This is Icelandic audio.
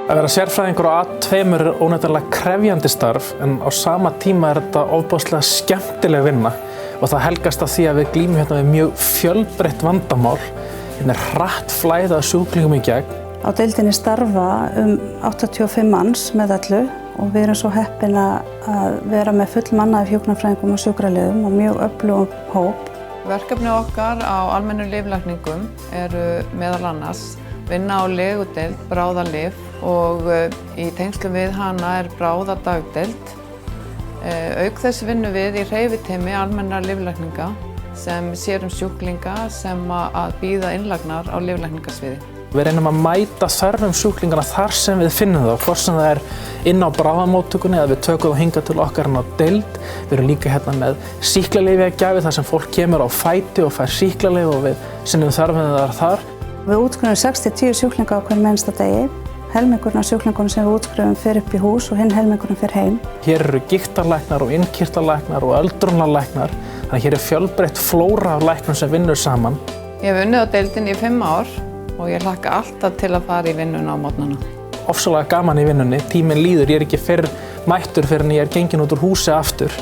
Að vera sérfræðingur á A2 er óneitanlega krefjandi starf en á sama tíma þetta ofboðslega skemmtileg vinna og það helgast af því að við glímum hérna við mjög fjölbreytt vandamál. Hérna hratt flæða sjúklingum í gegn. Á deildinni starfa 85 manns með öllu og við erum svo heppin að vera með fullmannaða hjúkrunarfræðingum og sjúkraliðum og mjög öflugum hóp. Verkefni okkar á almennum lyflækningum eru meðal annars vinna á legudeild, bráðalyf og í tengslum við hana er bráðadagdeild. Auk þess vinnum við í hreyfiteymi almennra lyflækninga sem sér sjúklinga sem að bíða innlagnar á lyflækningasviði. Við reynum að mæta þörfum sjúklingana þar sem við finnum þá, hvort sem það er inn á bráðamóttökunni eða við tökum þá hingað til okkar inn á deild. Við erum líka hérna með sýklalyfjagjafi þar sem fólk kemur á fæti og fær sýklalyf og við sinnum þörfum þar. Við útskrifum 6-10 sjúklinga á hverjum einasta degi. Helmingurinn af sjúklingunum sem við útskrifum fer upp í hús og hinn helmingurinn fer heim. Hér eru gigtarlæknar og innkirtlalæknar og öldrunarlæknar. Þannig að hér er fjölbreytt flóra af læknum sem vinnur saman. Ég hef unnið á deildinni í 5 ár og ég hlakka alltaf til að fara í vinnuna á morgnana. Ofsalega gaman í vinnunni, tíminn líður, ég er ekki fyrr mættur fyrr en ég er gengin út úr húsi aftur.